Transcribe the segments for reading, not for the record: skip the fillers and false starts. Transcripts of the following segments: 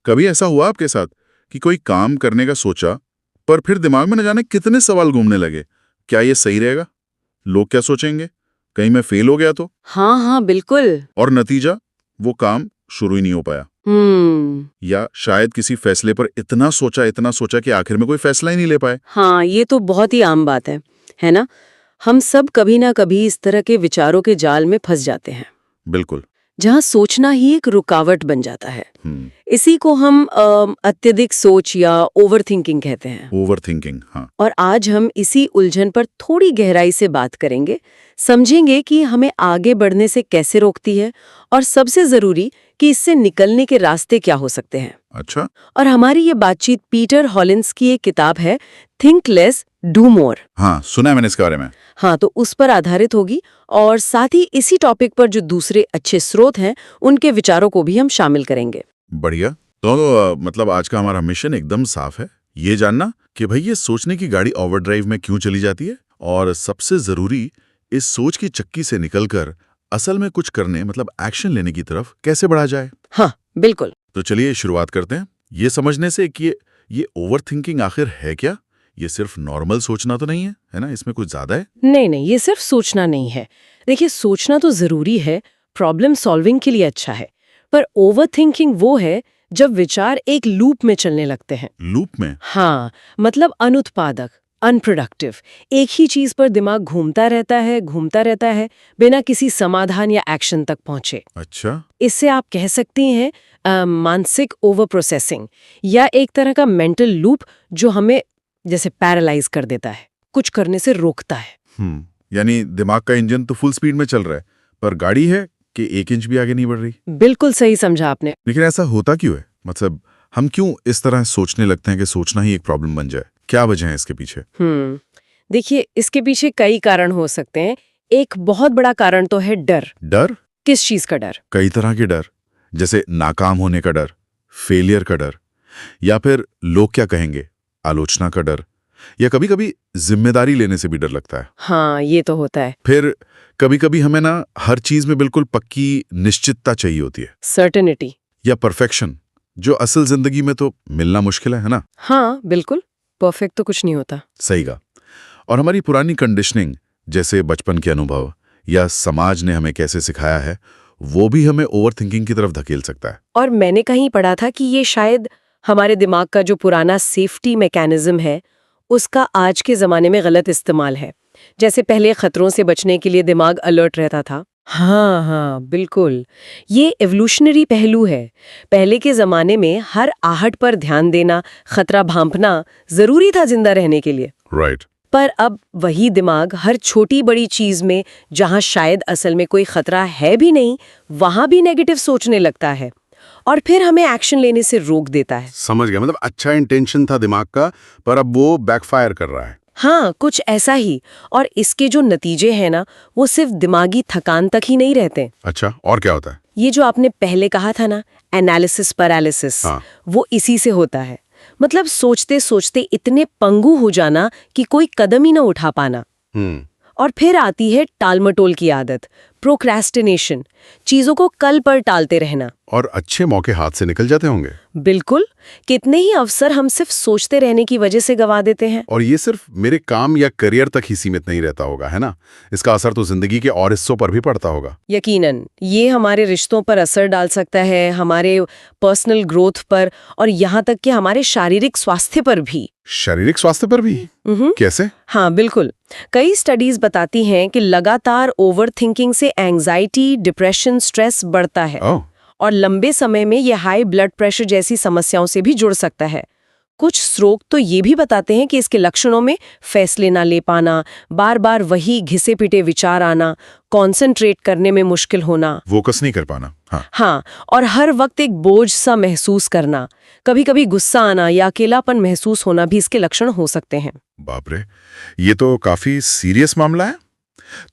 कभी ऐसा हुआ आपके साथ कि कोई काम करने का सोचा, पर फिर दिमाग में न जाने कितने सवाल घूमने लगे? क्या ये सही रहेगा? लोग क्या सोचेंगे? कहीं मैं फेल हो गया तो? हाँ हाँ बिल्कुल। और नतीजा, वो काम शुरू ही नहीं हो पाया। या शायद किसी फैसले पर इतना सोचा कि आखिर में कोई फैसला ही नहीं ले पाए। हाँ, ये तो बहुत ही आम बात है ना? हम सब कभी ना कभी इस तरह के विचारों के जाल में फंस जाते हैं, बिल्कुल। जहाँ सोचना ही एक रुकावट बन जाता है। हम्म। इसी को हम अत्यधिक सोच या ओवर थिंकिंग कहते हैं। ओवर थिंकिंग, हाँ। और आज हम इसी उलझन पर थोड़ी गहराई से बात करेंगे, समझेंगे कि हमें आगे बढ़ने से कैसे रोकती है और सबसे जरूरी कि इससे निकलने के रास्ते क्या हो सकते हैं। अच्छा। और हमारी ये बातचीत पीटर हॉलिंस की एक किताब है, थिंक लेस डू मोर। हाँ, सुना है मैंने इसके बारे में। हाँ, तो उस पर आधारित होगी और साथ ही इसी टॉपिक पर जो दूसरे अच्छे स्रोत हैं उनके विचारों को भी हम शामिल करेंगे। बढ़िया। तो मतलब आज का हमारा मिशन एकदम साफ है, ये जानना कि भाई ये सोचने की गाड़ी ओवरड्राइव में क्यों चली जाती है, और सबसे जरूरी इस सोच की चक्की से निकलकर असल में कुछ करने मतलब एक्शन लेने की तरफ कैसे बढ़ा जाए। हाँ बिल्कुल। तो चलिए शुरुआत करते हैं ये समझने से कि ये ओवर थिंकिंग आखिर है क्या। ये सिर्फ नॉर्मल सोचना तो नहीं है ना? इसमें कुछ ज्यादा है? नहीं, ये सिर्फ सोचना नहीं है। देखिए, सोचना तो जरूरी है, प्रॉब्लम सॉल्विंग के लिए अच्छा है, पर ओवर थिंकिंग वो है जब विचार एक लूप में चलने लगते हैं। लूप में? हाँ, मतलब अनुत्पादक, अनप्रोडक्टिव। एक ही चीज पर दिमाग घूमता रहता है बिना किसी समाधान या एक्शन तक पहुंचे। अच्छा। इससे आप कह सकती हैं मानसिक ओवर प्रोसेसिंग, या एक तरह का मेंटल लूप जो हमें जैसे पैरालाइज कर देता है, कुछ करने से रोकता है। यानी दिमाग का इंजन तो फुल स्पीड में चल रहा है, पर गाड़ी है कि 1 इंच भी आगे नहीं बढ़ रही। बिल्कुल सही समझा आपने। लेकिन ऐसा होता क्यों है? मतलब हम क्यों इस तरह सोचने लगते हैं कि सोचना ही एक प्रॉब्लम बन जाए? क्या वजह है इसके पीछे? देखिए, इसके पीछे कई कारण हो सकते हैं। एक बहुत बड़ा कारण तो है डर। डर? किस चीज का डर? कई तरह के डर, जैसे नाकाम होने का डर, फेलियर का डर, या फिर लोग क्या कहेंगे, आलोचना का डर, या कभी कभी जिम्मेदारी लेने से भी डर लगता है। हाँ, ये तो होता है। फिर कभी कभी हमें ना हर चीज में बिल्कुल पक्की निश्चितता चाहिए होती है, सर्टेनिटी। या परफेक्शन, जो असल जिंदगी में तो मिलना मुश्किल है ना? हाँ बिल्कुल, परफेक्ट तो कुछ नहीं होता। सही कहा। और हमारी पुरानी कंडीशनिंग, जैसे बचपन के अनुभव या समाज ने हमें कैसे सिखाया है, वो भी हमें ओवर थिंकिंग की तरफ धकेल सकता है। और मैंने कहीं पढ़ा था कि ये शायद हमारे दिमाग का जो पुराना सेफ्टी मैकेनिज्म है, उसका आज के जमाने में गलत इस्तेमाल है। जैसे पहले खतरों से बचने के लिए दिमाग अलर्ट रहता था। हाँ बिल्कुल, ये एवोल्यूशनरी पहलू है। पहले के जमाने में हर आहट पर ध्यान देना, खतरा भांपना जरूरी था जिंदा रहने के लिए। राइट। पर अब वही दिमाग हर छोटी बड़ी चीज में, जहां शायद असल में कोई खतरा है भी नहीं, वहां भी नेगेटिव सोचने लगता है और फिर हमें एक्शन लेने से रोक देता है। समझ गया, मतलब अच्छा इंटेंशन था दिमाग का, पर अब वो बैकफायर कर रहा है। हाँ, कुछ ऐसा ही। और इसके जो नतीजे हैं ना, वो सिर्फ दिमागी थकान तक ही नहीं रहते। अच्छा, और क्या होता है? ये जो आपने पहले कहा था ना, एनालिसिस पैरालिसिस, हाँ। वो इसी से होता है। मतलब सोचते सोचते इतने पंगु हो जाना कि कोई कदम ही ना उठा पाना। और फिर आती है टालमटोल की आदत, प्रोक्रेस्टिनेशन, चीजों को कल पर टालते रहना। और अच्छे मौके हाथ से निकल जाते होंगे। बिल्कुल, कितने ही अवसर हम सिर्फ सोचते रहने की वजह से गंवा देते हैं। और ये सिर्फ मेरे काम या करियर तक ही सीमित नहीं रहता होगा, है ना? इसका असर तो जिंदगी के और हिस्सों पर भी पड़ता होगा। यकीनन, ये हमारे रिश्तों पर असर डाल सकता है, हमारे पर्सनल ग्रोथ पर, और यहाँ तक कि हमारे शारीरिक स्वास्थ्य पर भी। शारीरिक स्वास्थ्य पर भी? कैसे? हाँ बिल्कुल, कई स्टडीज बताती हैं कि लगातार ओवर थिंकिंग से एंजाइटी, डिप्रेशन, स्ट्रेस बढ़ता है। और लंबे समय में ये हाई ब्लड प्रेशर जैसी समस्याओं से भी जुड़ सकता है। कुछ स्रोत तो ये भी बताते हैं कि इसके लक्षणों में फैसले ना ले पाना, बार बार वही घिसे पिटे विचार आना, कंसंट्रेट करने में मुश्किल होना, फोकस नहीं कर पाना। हाँ, और हर वक्त एक बोझ सा महसूस करना, कभी कभी गुस्सा आना या अकेलापन महसूस होना भी इसके लक्षण हो सकते हैं। बाप रे, ये तो काफी सीरियस मामला है।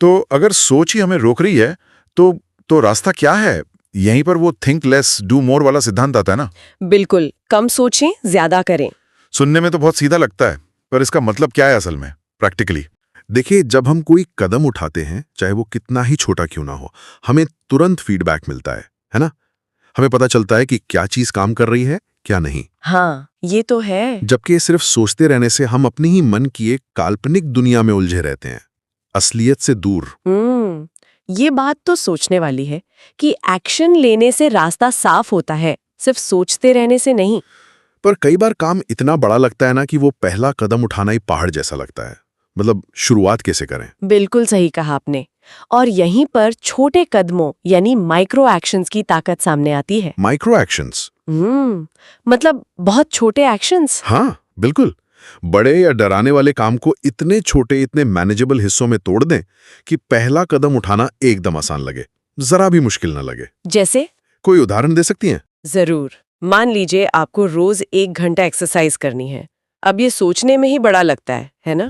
तो अगर सोच ही हमें रोक रही है तो रास्ता क्या है? यहीं पर वो थिंक लेस डू मोर वाला सिद्धांत आता है ना? बिल्कुल, कम सोचें, ज्यादा करें। सुनने में तो बहुत सीधा लगता है, पर इसका मतलब क्या है असल में, प्रैक्टिकली? देखिए, जब हम कोई कदम उठाते हैं, चाहे वो कितना ही छोटा क्यों ना हो, हमें तुरंत फीडबैक मिलता है ना? हमें पता चलता है कि क्या चीज काम कर रही है, क्या नहीं? हाँ, ये तो है। जबकि सिर्फ सोचते रहने से हम अपनी ही मन की एक काल्पनिक दुनिया में उलझे रहते हैं, असलियत से दूर। ये बात तो सोचने वाली है कि एक्शन लेने से रास्ता साफ होता है, सिर्फ सोचते रहने से नहीं। पर कई बार काम इतना बड़ा लगता है ना कि वो पहला कदम उठाना ही पहाड़ जैसा लगता है। मतलब शुरुआत कैसे करें? बिल्कुल सही कहा आपने। और यहीं पर छोटे कदमों यानी माइक्रो एक्शंस की ताकत सामने आती है। Micro actions? मतलब बहुत छोटे एक्शंस। हाँ, बिल्कुल। बड़े या डराने वाले काम को इतने छोटे, इतने मैनेजेबल हिस्सों में तोड़ दें कि पहला कदम उठाना एकदम आसान लगे, जरा भी मुश्किल न लगे। जैसे? कोई उदाहरण दे सकती हैं? जरूर। मान लीजिए आपको रोज 1 घंटा एक्सरसाइज करनी है। अब ये सोचने में ही बड़ा लगता है ना?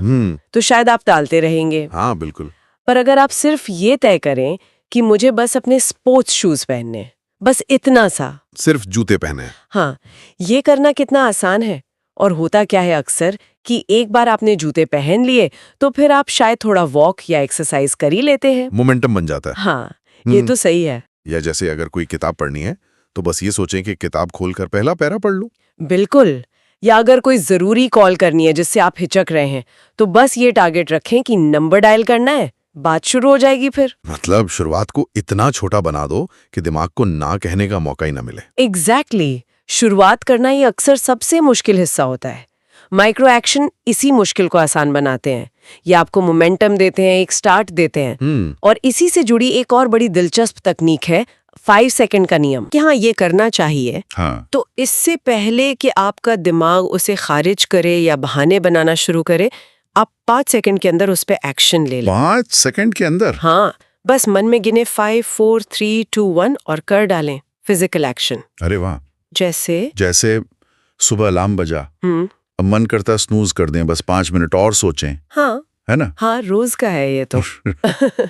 तो शायद आप टालते रहेंगे। हाँ, बिल्कुल। पर अगर आप सिर्फ ये तय करें कि मुझे बस अपने स्पोर्ट्स शूज पहनने, बस इतना सा, सिर्फ जूते पहने। हाँ, ये करना कितना आसान है। और होता क्या है अक्सर कि एक बार आपने जूते पहन लिए तो फिर आप शायद थोड़ा वॉक या एक्सरसाइज कर ही लेते हैं। मोमेंटम बन जाता है। हाँ, ये तो सही है। या जैसे अगर कोई किताब पढ़नी है तो बस ये सोचें कि किताब खोलकर पहला पैरा पढ़ लूं। बिल्कुल। या अगर कोई जरूरी कॉल करनी है जिससे आप हिचक रहे हैं तो बस ये टारगेट रखें कि नंबर डायल करना है, बात शुरू हो जाएगी फिर। मतलब शुरुआत को इतना छोटा बना दो कि दिमाग को ना कहने का मौका ही ना मिले। एग्जैक्टली। शुरुआत करना ही अक्सर सबसे मुश्किल हिस्सा होता है। माइक्रो एक्शन इसी मुश्किल को आसान बनाते हैं। ये आपको मोमेंटम देते हैं, एक स्टार्ट देते हैं। और इसी से जुड़ी एक और बड़ी दिलचस्प तकनीक है 5 सेकंड का नियम, कि हाँ ये करना चाहिए। हाँ। तो इससे पहले कि आपका दिमाग उसे खारिज करे या बहाने बनाना शुरू करे, आप 5 सेकंड के अंदर उस पर एक्शन ले लें। 5 सेकंड के अंदर? हाँ, बस मन में गिने 5 4 3 2 1 और कर डालें फिजिकल एक्शन। अरे वाह। जैसे सुबह अलार्म बजा, अब मन करता स्नूज कर दें, बस 5 मिनट और सोचें। हाँ, है ना? हाँ, रोज का है ये तो।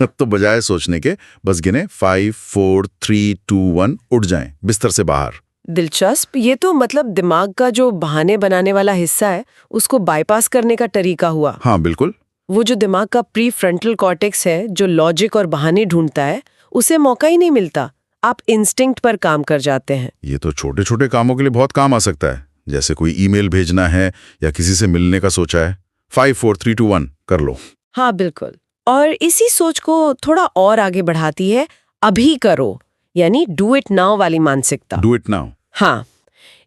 तो बजाय सोचने के बस गिने 5 4 3 2 1 उठ जाएं बिस्तर से बाहर। दिलचस्प। ये तो मतलब दिमाग का जो बहाने बनाने वाला हिस्सा है उसको बाईपास करने का तरीका हुआ। हाँ, बिल्कुल। वो जो दिमाग का प्री फ्रंटल कॉर्टेक्स है जो लॉजिक और बहाने ढूंढता है, उसे मौका ही नहीं मिलता। आप इंस्टिंक्ट पर काम कर जाते हैं। ये तो छोटे छोटे कामों के लिए बहुत काम आ सकता है। जैसे कोई ईमेल भेजना है या किसी से मिलने का सोचा है, 5 4 3 2 1 कर लो। हाँ, बिल्कुल। और इसी सोच को थोड़ा और आगे बढ़ाती है अभी करो, यानी डू इट नाउ वाली मानसिकता। Do it now. हाँ,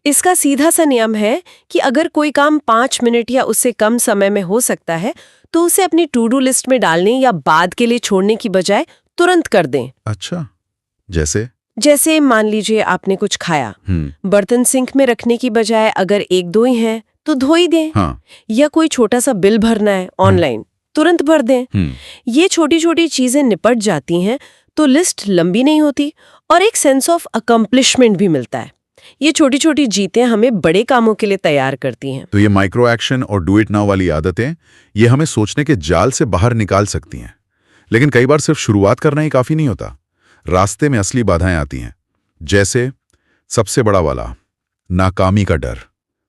इसका सीधा सा नियम है कि अगर कोई काम 5 मिनट या उससे कम समय में हो सकता है तो उसे अपनी टू डू लिस्ट में डालने या बाद के लिए छोड़ने की बजाय तुरंत कर दें। अच्छा, जैसे मान लीजिए आपने कुछ खाया, बर्तन सिंक में रखने की बजाय अगर 1 2 ही हैं तो धो ही दें। हाँ। या कोई छोटा सा बिल भरना है ऑनलाइन, तुरंत भर दें। ये छोटी छोटी चीजें निपट जाती हैं तो लिस्ट लंबी नहीं होती और एक सेंस ऑफ अकम्प्लिशमेंट भी मिलता है। ये छोटी छोटी जीतें हमें बड़े कामों के लिए तैयार करती हैं। तो ये माइक्रो एक्शन और डू इट नाउ वाली आदतें ये हमें सोचने के जाल से बाहर निकाल सकती हैं। लेकिन कई बार सिर्फ शुरुआत करना ही काफी नहीं होता, रास्ते में असली बाधाएं आती हैं। जैसे सबसे बड़ा वाला, नाकामी का डर,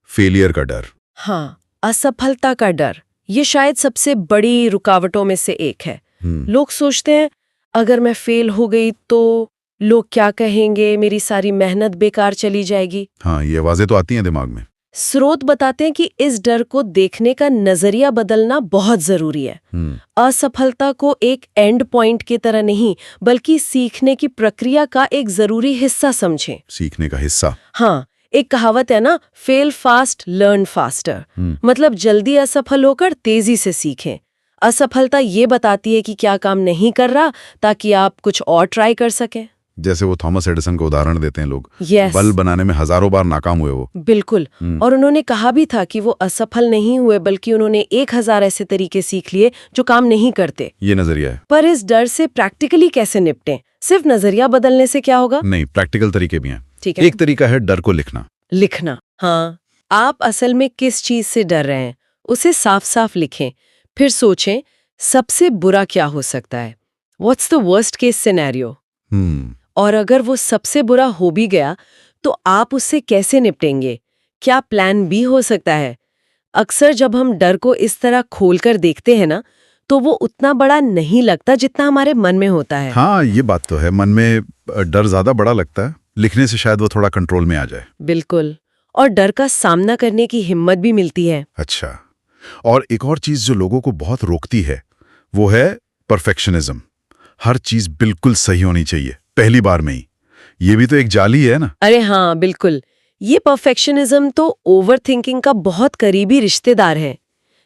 फेलियर का डर। हाँ, असफलता का डर ये शायद सबसे बड़ी रुकावटों में से एक है। लोग सोचते हैं अगर मैं फेल हो गई तो लोग क्या कहेंगे, मेरी सारी मेहनत बेकार चली जाएगी। हाँ, ये आवाजें तो आती हैं दिमाग में। स्रोत बताते हैं कि इस डर को देखने का नजरिया बदलना बहुत जरूरी है। असफलता को एक एंड पॉइंट की तरह नहीं बल्कि सीखने की प्रक्रिया का एक जरूरी हिस्सा समझें। सीखने का हिस्सा। हाँ, एक कहावत है ना, फेल फास्ट लर्न फास्टर। मतलब जल्दी असफल होकर तेजी से सीखें। असफलता ये बताती है कि क्या काम नहीं कर रहा ताकि आप कुछ और ट्राई कर सकें। जैसे वो थॉमस एडिसन का उदाहरण देते हैं लोग। Yes. बल्ब बनाने में हजारों बार नाकाम हुए वो। बिल्कुल। और उन्होंने कहा भी था कि वो असफल नहीं हुए बल्कि उन्होंने 1000 ऐसे तरीके सीख लिए जो काम नहीं करते। ये नजरिया है। पर इस डर से प्रैक्टिकली कैसे निपटें? सिर्फ नजरिया बदलने से क्या होगा? नहीं, प्रैक्टिकल तरीके भी हैं। ठीक है। एक तरीका है डर को लिखना। हाँ, आप असल में किस चीज से डर रहे हैं उसे साफ साफ लिखें। फिर सोचें सबसे बुरा क्या हो सकता है, what's the worst case scenario. और अगर वो सबसे बुरा हो भी गया तो आप उससे कैसे निपटेंगे? क्या प्लान बी हो सकता है? अक्सर जब हम डर को इस तरह खोलकर देखते हैं ना तो वो उतना बड़ा नहीं लगता जितना हमारे मन में होता है। हाँ, ये बात तो है, मन में डर ज्यादा बड़ा लगता है, लिखने से शायद वो थोड़ा कंट्रोल में आ जाए। बिल्कुल। और डर का सामना करने की हिम्मत भी मिलती है। अच्छा, और एक और चीज जो लोगों को बहुत रोकती है वो है परफेक्शनिज्म। हर चीज बिल्कुल सही होनी चाहिए पहली बार में ही। ये भी तो एक जाली है ना। अरे हाँ, बिल्कुल। ये परफेक्शनिज्म तो ओवर थिंकिंग का बहुत करीबी रिश्तेदार है।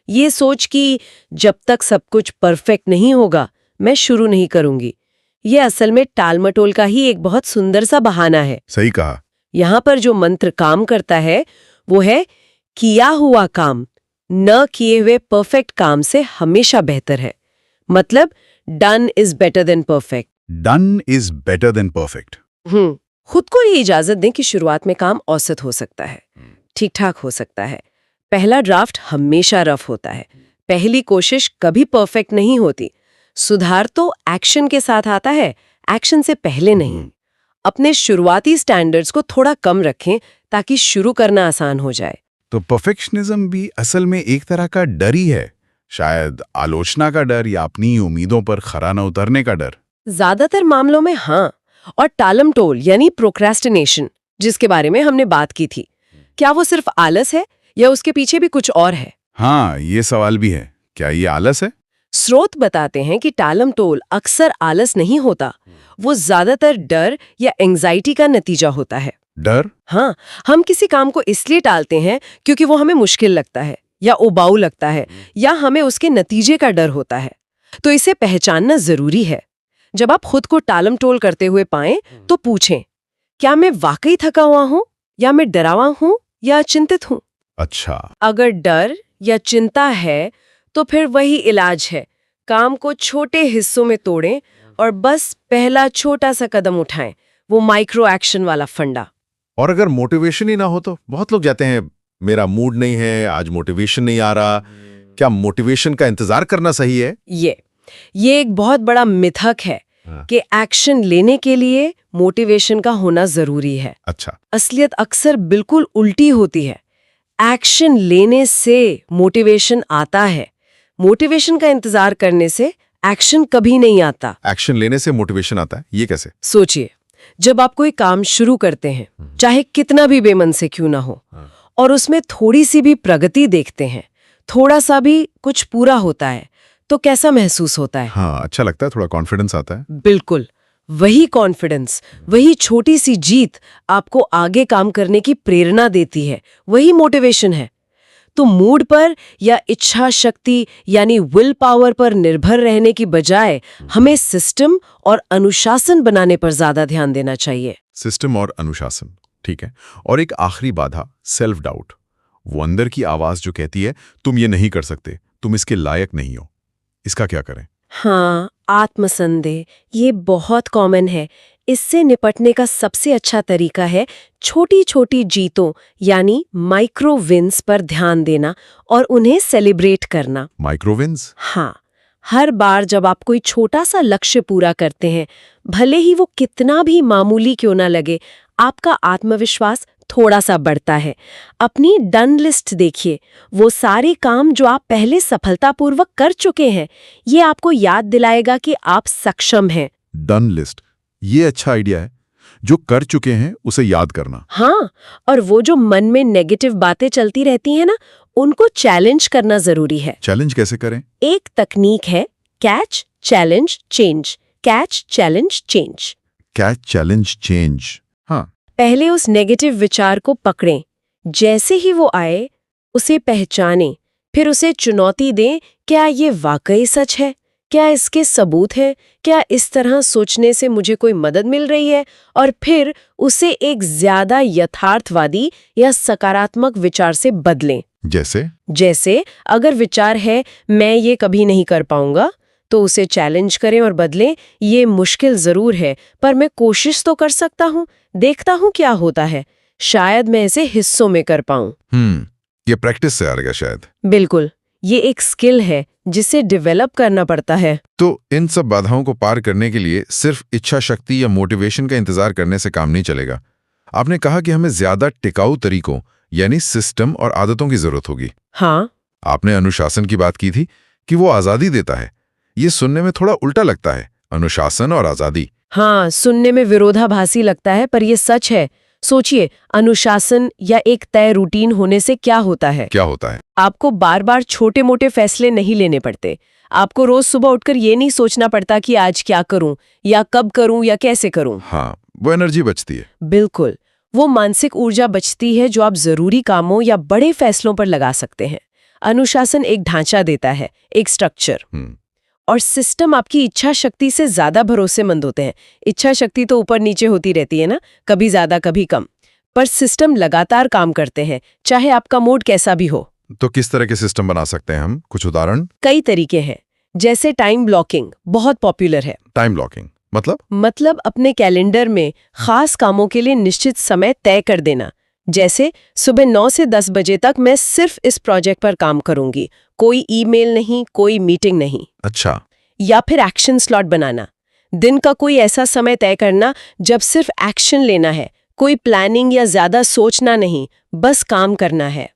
ये सोच कि जब तक सब कुछ परफेक्ट नहीं होगा मैं शुरू नहीं करूंगी, ये असल में टालमटोल का ही एक बहुत सुंदर सा बहाना है। सही कहा। यहाँ पर जो मंत्र काम करता है वो है किया हुआ काम न किए हुए परफेक्ट काम से हमेशा बेहतर है। मतलब done is better than perfect. Done is better than perfect. खुद को ये इजाजत दें कि शुरुआत में काम औसत हो सकता है, ठीक ठाक हो सकता है। पहला ड्राफ्ट हमेशा रफ होता है, पहली कोशिश कभी परफेक्ट नहीं होती। सुधार तो एक्शन के साथ आता है, एक्शन से पहले नहीं। अपने शुरुआती स्टैंडर्ड्स को थोड़ा कम रखें ताकि शुरू करना आसान हो जाए। तो परफेक्शनिज्म भी असल में एक तरह का डर ही है, शायद आलोचना का डर या अपनी उम्मीदों पर खरा न उतरने का डर। ज्यादातर मामलों में हाँ। और टालमटोल यानी प्रोक्रेस्टिनेशन जिसके बारे में हमने बात की थी, क्या वो सिर्फ आलस है या उसके पीछे भी कुछ और है? हाँ, ये सवाल भी है। क्या ये आलस है? स्रोत बताते हैं कि टालमटोल अक्सर आलस नहीं होता, वो ज्यादातर डर या एंजाइटी का नतीजा होता है। डर? हाँ, हम किसी काम को इसलिए टालते हैं क्योंकि वो हमें मुश्किल लगता है या उबाऊ लगता है या हमें उसके नतीजे का डर होता है। तो इसे पहचानना जरूरी है। जब आप खुद को टालमटोल करते हुए पाएं तो पूछें, क्या मैं वाकई थका हुआ हूं या मैं डरा हुआ हूं या चिंतित हूं? अच्छा। अगर डर या चिंता है तो फिर वही इलाज है। काम को छोटे हिस्सों में तोड़ें और बस पहला छोटा सा कदम उठाएं, वो माइक्रो एक्शन वाला फंडा। और अगर मोटिवेशन ही ना हो तो बहुत लोग जाते हैं मेरा मूड नहीं है, आज मोटिवेशन नहीं आ रहा। क्या मोटिवेशन का इंतजार करना सही है? ये एक बहुत बड़ा मिथक है कि एक्शन लेने के लिए मोटिवेशन का होना जरूरी है। अच्छा। असलियत अक्सर बिल्कुल उल्टी होती है। एक्शन लेने से मोटिवेशन आता है, मोटिवेशन का इंतजार करने से एक्शन कभी नहीं आता। एक्शन लेने से मोटिवेशन आता है, ये कैसे? सोचिए, जब आप कोई काम शुरू करते हैं, चाहे कितना भी बेमन से क्यों ना हो, और उसमें थोड़ी सी भी प्रगति देखते हैं, थोड़ा सा भी कुछ पूरा होता है, तो कैसा महसूस होता है? हाँ, अच्छा लगता है, थोड़ा कॉन्फिडेंस आता है। बिल्कुल, वही कॉन्फिडेंस, वही छोटी सी जीत आपको आगे काम करने की प्रेरणा देती है, वही मोटिवेशन है। तो मूड पर या इच्छा शक्ति यानी विल पावर पर निर्भर रहने की बजाय हमें सिस्टम और अनुशासन बनाने पर ज्यादा ध्यान देना चाहिए। सिस्टम और अनुशासन, ठीक है। और एक आखिरी बाधा, सेल्फ डाउट। वो अंदर की आवाज जो कहती है तुम ये नहीं कर सकते, तुम इसके लायक नहीं हो। इसका क्या करें? हाँ, आत्मसंदेह ये बहुत कॉमन है। इससे निपटने का सबसे अच्छा तरीका है छोटी छोटी जीतों यानी माइक्रो विन्स पर ध्यान देना और उन्हें सेलिब्रेट करना। Micro wins? हाँ, हर बार जब आप कोई छोटा सा लक्ष्य पूरा करते हैं, भले ही वो कितना भी मामूली क्यों ना लगे, आपका आत्मविश्वास थोड़ा सा बढ़ता है। अपनी डन लिस्ट देखिए, वो सारे काम जो आप पहले सफलतापूर्वक कर चुके हैं, ये आपको याद दिलाएगा कि आप सक्षम हैं। डन लिस्ट, ये अच्छा आइडिया है। जो कर चुके हैं उसे याद करना। हाँ, और वो जो मन में नेगेटिव बातें चलती रहती हैं ना, उनको चैलेंज करना जरूरी है। चैलेंज कैसे करें? एक तकनीक है catch challenge change. Catch challenge change. Catch challenge change. हाँ। पहले उस नेगेटिव विचार को पकड़ें, जैसे ही वो आए उसे पहचानें, फिर उसे चुनौती दें। क्या ये वाकई सच है? क्या इसके सबूत हैं? क्या इस तरह सोचने से मुझे कोई मदद मिल रही है? और फिर उसे एक ज्यादा यथार्थवादी या सकारात्मक विचार से बदलें। जैसे अगर विचार है मैं ये कभी नहीं कर पाऊंगा, तो उसे चैलेंज करें और बदलें, ये मुश्किल जरूर है पर मैं कोशिश तो कर सकता हूँ, देखता हूँ क्या होता है, शायद मैं इसे हिस्सों में कर पाऊं। ये प्रैक्टिस से आ रहेगा शायद। बिल्कुल, ये एक स्किल है जिसे डेवलप करना पड़ता है। तो इन सब बाधाओं को पार करने के लिए सिर्फ इच्छा शक्ति या मोटिवेशन का इंतजार करने से काम नहीं चलेगा। आपने कहा कि हमें ज्यादा टिकाऊ तरीकों यानी सिस्टम और आदतों की जरूरत होगी। हाँ। आपने अनुशासन की बात की थी कि वो आजादी देता है। ये सुनने में थोड़ा उल्टा लगता है, अनुशासन और आजादी। हाँ, सुनने में विरोधाभासी लगता है पर ये सच है। सोचिए, अनुशासन या एक तय रूटीन होने से क्या होता है? क्या होता है? आपको बार बार छोटे मोटे फैसले नहीं लेने पड़ते। आपको रोज सुबह उठकर ये नहीं सोचना पड़ता कि आज क्या करूं या कब करूं या कैसे करूं। हाँ, वो एनर्जी बचती है। बिल्कुल, वो मानसिक ऊर्जा बचती है जो आप जरूरी कामों या बड़े फैसलों पर लगा सकते हैं। अनुशासन एक ढांचा देता है, एक स्ट्रक्चर। और सिस्टम आपकी इच्छा शक्ति से ज्यादा भरोसेमंद होते हैं। इच्छा शक्ति तो ऊपर नीचे होती रहती है ना, कभी ज्यादा कभी कम, पर सिस्टम लगातार काम करते हैं, चाहे आपका मूड कैसा भी हो। तो किस तरह के सिस्टम बना सकते हैं हम? कुछ उदाहरण? कई तरीके हैं, जैसे टाइम ब्लॉकिंग बहुत पॉपुलर है। टाइम ब्लॉकिंग मतलब अपने कैलेंडर में खास कामों के लिए निश्चित समय तय कर देना। जैसे सुबह 9 से 10 बजे तक मैं सिर्फ इस प्रोजेक्ट पर काम करूंगी, कोई ईमेल नहीं, कोई मीटिंग नहीं। अच्छा। या फिर एक्शन स्लॉट बनाना, दिन का कोई ऐसा समय तय करना जब सिर्फ एक्शन लेना है, कोई प्लानिंग या ज्यादा सोचना नहीं, बस काम करना है।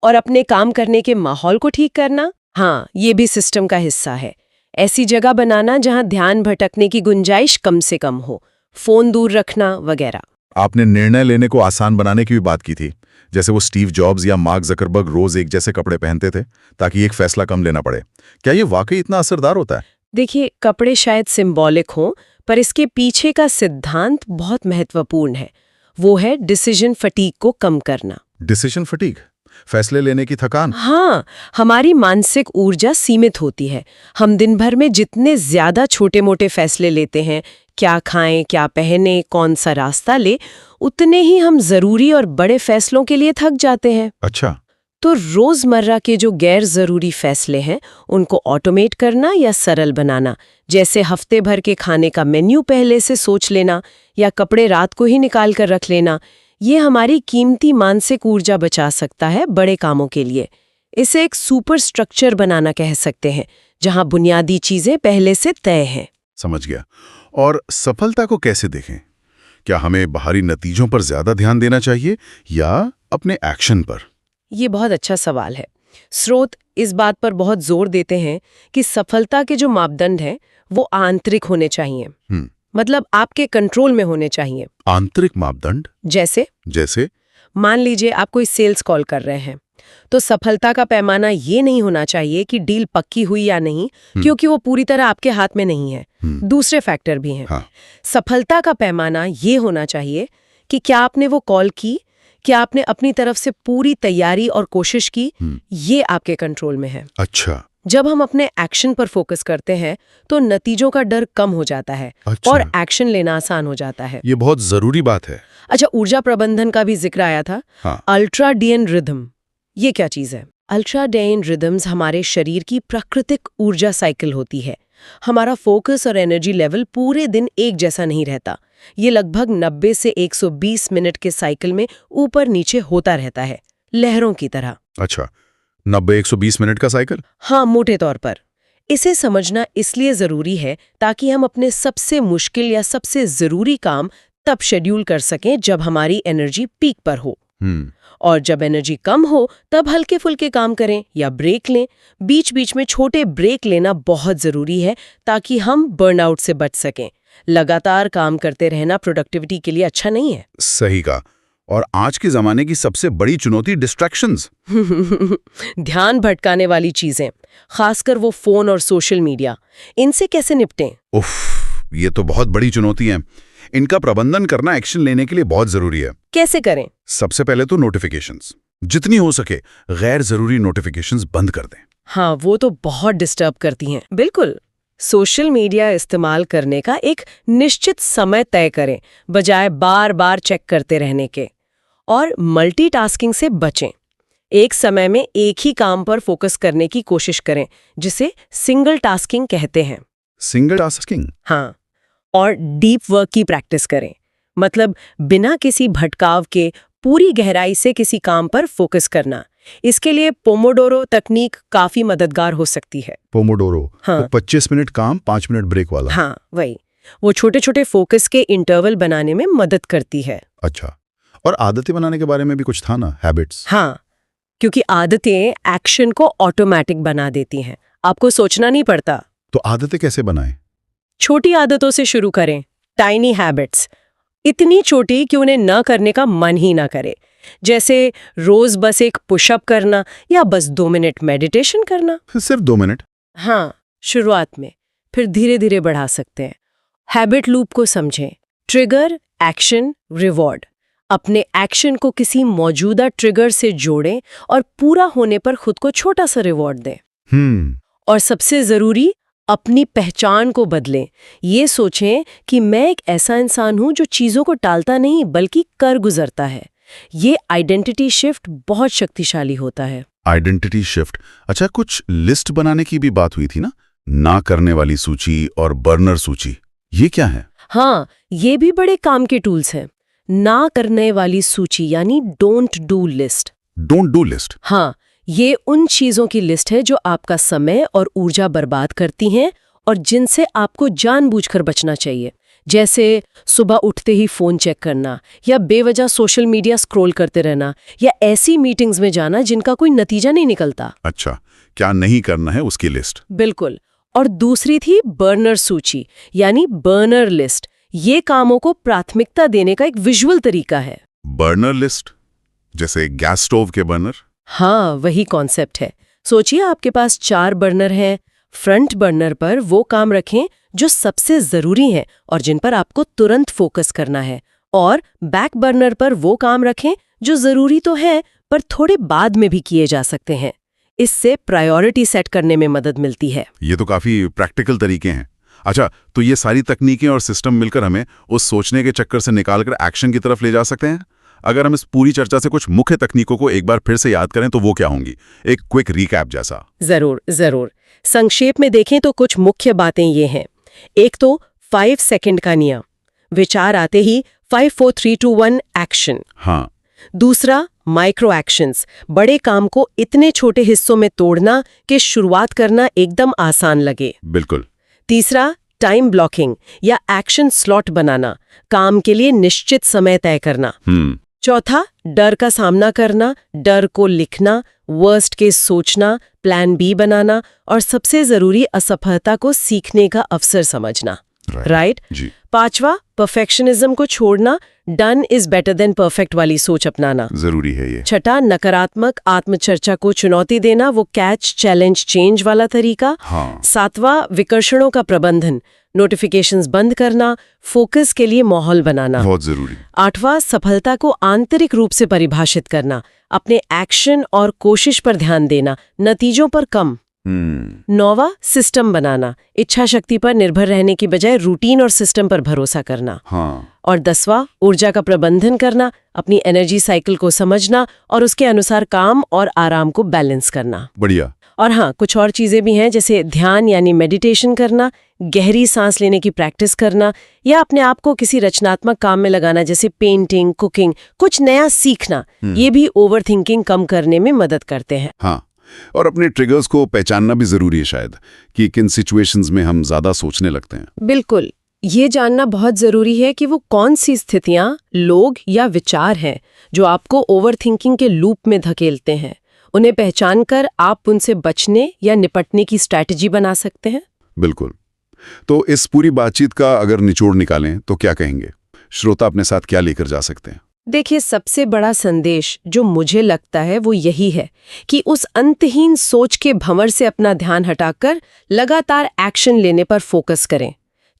और अपने काम करने के माहौल को ठीक करना, हाँ, ये भी सिस्टम का हिस्सा है। ऐसी जगह बनाना जहां ध्यान भटकने की गुंजाइश कम से कम हो, फोन दूर रखना वगैरह। आपने निर्णय लेने को आसान बनाने की भी बात की थी, जैसे वो स्टीव जॉब्स या मार्क जकरबर्ग रोज एक जैसे कपड़े पहनते थे ताकि एक फैसला कम लेना पड़े। क्या ये वाकई इतना असरदार होता है? देखिए, कपड़े शायद सिंबॉलिक हों, पर इसके पीछे का सिद्धांत बहुत महत्वपूर्ण है। वो है डिसीजन फटीग को कम करना। डिसीजन फटीग, फैसले लेने की थकान। हाँ, हमारी मानसिक ऊर्जा सीमित होती है। हम दिन भर में जितने ज्यादा छोटे मोटे फैसले लेते हैं, क्या खाएं, क्या पहने, कौन सा रास्ता ले, उतने ही हम जरूरी और बड़े फैसलों के लिए थक जाते हैं। अच्छा। तो रोजमर्रा के जो गैर जरूरी फैसले हैं, उनको ऑटोमेट करना या सरल बनाना, जैसे हफ्ते भर के खाने का मेन्यू पहले से सोच लेना या कपड़े रात को ही निकाल कर रख लेना, ये हमारी कीमती मानसिक ऊर्जा बचा सकता है बड़े कामों के लिए। इसे एक सुपर स्ट्रक्चर बनाना कह सकते हैं, जहां बुनियादी चीजें पहले से तय हैं। समझ गया। और सफलता को कैसे देखें? क्या हमें बाहरी नतीजों पर ज्यादा ध्यान देना चाहिए या अपने एक्शन पर? ये बहुत अच्छा सवाल है। स्रोत इस बात पर बहुत जोर देते हैं कि सफलता के जो मापदंड हैं, वो आंतरिक होने चाहिए। मतलब आपके कंट्रोल में होने चाहिए। आंतरिक मापदंड? जैसे मान लीजिए आप कोई सेल्स कॉल कर रहे हैं, तो सफलता का पैमाना ये नहीं होना चाहिए कि डील पक्की हुई या नहीं, क्योंकि वो पूरी तरह आपके हाथ में नहीं है। दूसरे फैक्टर भी हैं। हाँ। सफलता का पैमाना ये होना चाहिए कि क्या आपने वो कॉल की, क्या आपने अपनी तरफ से पूरी तैयारी और कोशिश की, ये आपके कंट्रोल में है। अच्छा। जब हम अपने एक्शन पर फोकस करते हैं तो नतीजों का डर कम हो जाता है। अच्छा। और एक्शन लेना आसान हो जाता है। ये बहुत जरूरी बात है। अच्छा, ऊर्जा प्रबंधन का भी जिक्र आया था। हाँ। अल्ट्राडियन रिदम, ये क्या चीज है? अल्ट्राडियन रिदम्स हमारे शरीर की प्राकृतिक ऊर्जा साइकिल होती है। हमारा फोकस और एनर्जी लेवल पूरे दिन एक जैसा नहीं रहता। ये लगभग 90 से 120 मिनट के साइकिल में ऊपर नीचे होता रहता है, लहरों की तरह। अच्छा, 90-120 मिनट का साइकिल? हाँ, मोटे तौर पर। इसे समझना इसलिए जरूरी है ताकि हम अपने सबसे मुश्किल या सबसे जरूरी काम तब शेड्यूल कर सकें जब हमारी एनर्जी पीक पर हो। और जब एनर्जी कम हो तब हल्के फुल्के काम करें या ब्रेक लें। बीच बीच में छोटे ब्रेक लेना बहुत जरूरी है ताकि हम बर्नआउट से बच सकें। लगातार काम करते रहना प्रोडक्टिविटी के लिए अच्छा नहीं है। सही कहा। और आज के जमाने की सबसे बड़ी चुनौती डिस्ट्रैक्शंस। ध्यान भटकाने वाली चीजें, खासकर वो फोन और सोशल मीडिया, इनसे कैसे निपटें? उफ, ये तो बहुत बड़ी चुनौती है। इनका प्रबंधन करना एक्शन लेने के लिए बहुत जरूरी है। कैसे करें? सबसे पहले तो नोटिफिकेशंस, जितनी हो सके गैर जरूरी नोटिफिकेशंस बंद कर दें। हाँ, वो तो बहुत डिस्टर्ब करती हैं। बिल्कुल। सोशल मीडिया इस्तेमाल करने का एक निश्चित समय तय करें, बजाय बार बार चेक करते रहने के। और मल्टीटास्किंग से बचें। एक समय में एक ही काम पर फोकस करने की कोशिश करें, जिसे सिंगल टास्किंग कहते हैं। Single tasking? हाँ। और डीप वर्क की प्रैक्टिस करें, मतलब बिना किसी भटकाव के पूरी गहराई से किसी काम पर फोकस करना। इसके लिए पोमोडोरो तकनीक काफी मददगार हो सकती है। पोमोडोरो? हाँ। वो 25 मिनट काम, 5 मिनट ब्रेक वाला? हाँ, वही। वो छोटे छोटे फोकस के इंटरवल बनाने में मदद करती है। अच्छा। और आदतें बनाने के बारे में भी कुछ था ना, हैबिट्स? हाँ, क्योंकि आदतें एक्शन को ऑटोमेटिक बना देती हैं, आपको सोचना नहीं पड़ता। तो आदतें कैसे बनाएं? छोटी आदतों से शुरू करें, टाइनी हैबिट्स। इतनी छोटी कि उन्हें न करने का मन ही ना करे। जैसे रोज बस एक पुशअप करना या बस 2 मिनट मेडिटेशन करना। सिर्फ 2 मिनट? हाँ, शुरुआत में, फिर धीरे धीरे बढ़ा सकते हैं। हैबिट लूप को समझें। Trigger, action, reward. अपने एक्शन को किसी मौजूदा ट्रिगर से जोड़ें और पूरा होने पर खुद को छोटा सा रिवॉर्ड दें। और सबसे जरूरी, अपनी पहचान को बदलें। ये सोचें कि मैं एक ऐसा इंसान हूं जो चीजों को टालता नहीं बल्कि कर गुजरता है। ये आइडेंटिटी शिफ्ट बहुत शक्तिशाली होता है। Identity shift. अच्छा, कुछ लिस्ट बनाने की भी बात हुई थी ना करने वाली सूची और बर्नर सूची, ये क्या है? हाँ, ये भी बड़े काम के टूल्स हैं। ना करने वाली सूची यानी don't do list. Don't do list? हाँ, ये उन चीजों की लिस्ट है जो आपका समय और ऊर्जा बर्बाद करती हैं और जिनसे आपको जानबूझकर बचना चाहिए। जैसे सुबह उठते ही फोन चेक करना, या बेवजह सोशल मीडिया स्क्रॉल करते रहना, या ऐसी मीटिंग्स में जाना जिनका कोई नतीजा नहीं निकलता। अच्छा, क्या नहीं करना है उसकी लिस्ट? बिल्कुल। और दूसरी थी बर्नर सूची यानी बर्नर लिस्ट। ये कामों को प्राथमिकता देने का एक विजुअल तरीका है। Burner list? जैसे गैस स्टोव के बर्नर? हाँ, वही कॉन्सेप्ट है। सोचिए आपके पास 4 बर्नर हैं। फ्रंट बर्नर पर वो काम रखें जो सबसे जरूरी हैं और जिन पर आपको तुरंत फोकस करना है, और बैक बर्नर पर वो काम रखें जो जरूरी तो है पर थोड़े बाद में भी किए जा सकते हैं। इससे प्रायोरिटी सेट करने में मदद मिलती है। ये तो काफी प्रैक्टिकल तरीके हैं। अच्छा, तो ये सारी तकनीकें और सिस्टम मिलकर हमें उस सोचने के चक्कर से निकालकर एक्शन की तरफ ले जा सकते हैं। अगर हम इस पूरी चर्चा से कुछ मुख्य तकनीकों को एक बार फिर से याद करें तो वो क्या होंगी? एक क्विक रिकैप जैसा। जरूर। संक्षेप में देखें तो कुछ मुख्य बातें ये हैं। एक तो 5 सेकंड का नियम, विचार आते ही 5 4 3 2 1 एक्शन। हाँ। दूसरा, माइक्रो एक्शंस, बड़े काम को इतने छोटे हिस्सों में तोड़ना कि शुरुआत करना एकदम आसान लगे। बिल्कुल। तीसरा, टाइम ब्लॉकिंग या एक्शन स्लॉट बनाना, काम के लिए निश्चित समय तय करना। चौथा, डर का सामना करना, डर को लिखना, वर्स्ट केस सोचना, प्लान बी बनाना, और सबसे जरूरी, असफलता को सीखने का अवसर समझना। राइट? जी। पांचवा, परफेक्शनिज्म को छोड़ना, done is better than perfect वाली सोच अपनाना जरूरी है ये। छठा, नकारात्मक आत्मचर्चा को चुनौती देना, वो कैच चैलेंज चेंज वाला तरीका। हाँ। सातवां, विकर्षणों का प्रबंधन, नोटिफिकेशंस बंद करना, फोकस के लिए माहौल बनाना। बहुत जरूरी। आठवां, सफलता को आंतरिक रूप से परिभाषित करना, अपने एक्शन और कोशिश पर ध्यान देना, नतीजों पर कम। नौवां, सिस्टम बनाना, इच्छा शक्ति पर निर्भर रहने की बजाय रूटीन और सिस्टम पर भरोसा करना। हाँ। और 10वां, ऊर्जा का प्रबंधन करना, अपनी एनर्जी साइकिल को समझना और उसके अनुसार काम और आराम को बैलेंस करना। बढ़िया। और हाँ, कुछ और चीजें भी हैं, जैसे ध्यान यानी मेडिटेशन करना, गहरी सांस लेने की प्रैक्टिस करना, या अपने आप को किसी रचनात्मक काम में लगाना, जैसे पेंटिंग, कुकिंग, कुछ नया सीखना। ये भी ओवरथिंकिंग कम करने में मदद करते हैं। हाँ, और अपने ट्रिगर्स को पहचानना भी जरूरी है शायद, कि किन सिचुएशंस में हम ज्यादा सोचने लगते हैं। बिल्कुल, ये जानना बहुत जरूरी है कि वो कौन सी स्थितियां, लोग या विचार हैं जो आपको ओवरथिंकिंग के लूप में धकेलते हैं। उन्हें पहचानकर आप उनसे बचने या निपटने की स्ट्रैटेजी बना सकते हैं। बिल्कुल। तो इस पूरी बातचीत का अगर निचोड़ निकालें तो क्या कहेंगे? श्रोता अपने साथ क्या लेकर जा सकते हैं? देखिए, सबसे बड़ा संदेश जो मुझे लगता है वो यही है कि उस अंतहीन सोच के भंवर से अपना ध्यान हटाकर लगातार एक्शन लेने पर फोकस करें,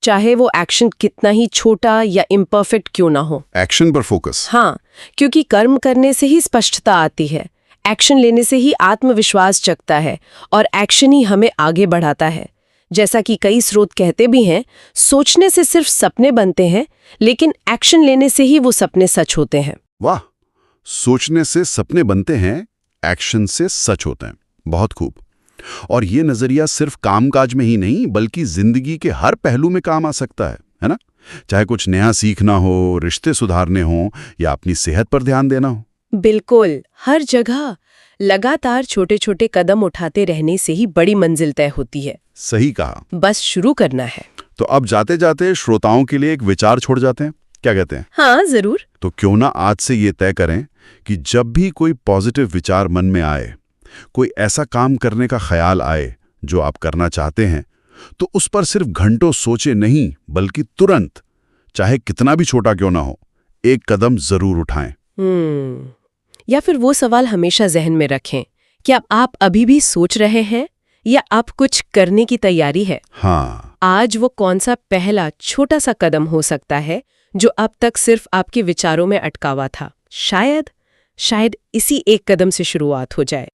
चाहे वो एक्शन कितना ही छोटा या इम्परफेक्ट क्यों ना हो। एक्शन पर फोकस। हाँ, क्योंकि कर्म करने से ही स्पष्टता आती है, एक्शन लेने से ही आत्मविश्वास जगता है, और एक्शन ही हमें आगे बढ़ाता है। जैसा कि कई स्रोत कहते भी हैं, सोचने से सिर्फ सपने बनते हैं, लेकिन एक्शन लेने से ही वो सपने सच होते हैं। वाह, सोचने से सपने बनते हैं, एक्शन से सच होते हैं। बहुत खूब। और ये नजरिया सिर्फ कामकाज में ही नहीं बल्कि जिंदगी के हर पहलू में काम आ सकता है ना? चाहे कुछ नया सीखना हो, रिश्ते सुधारने हो, या अपनी सेहत पर ध्यान देना हो। बिल्कुल, हर जगह लगातार छोटे छोटे कदम उठाते रहने से ही बड़ी मंजिल तय होती है। सही कहा। बस शुरू करना है। तो अब जाते जाते श्रोताओं के लिए एक विचार छोड़ जाते हैं, क्या कहते हैं? हाँ, जरूर। तो क्यों ना आज से ये तय करें कि जब भी कोई पॉजिटिव विचार मन में आए, कोई ऐसा काम करने का ख्याल आए जो आप करना चाहते हैं, तो उस पर सिर्फ घंटों सोचे नहीं बल्कि तुरंत, चाहे कितना भी छोटा क्यों ना हो, एक कदम जरूर उठाएं। या फिर वो सवाल हमेशा जहन में रखें, क्या आप अभी भी सोच रहे हैं या आप कुछ करने की तैयारी है? हाँ, आज वो कौन सा पहला छोटा सा कदम हो सकता है जो अब तक सिर्फ आपके विचारों में अटका हुआ था? शायद इसी एक कदम से शुरुआत हो जाए।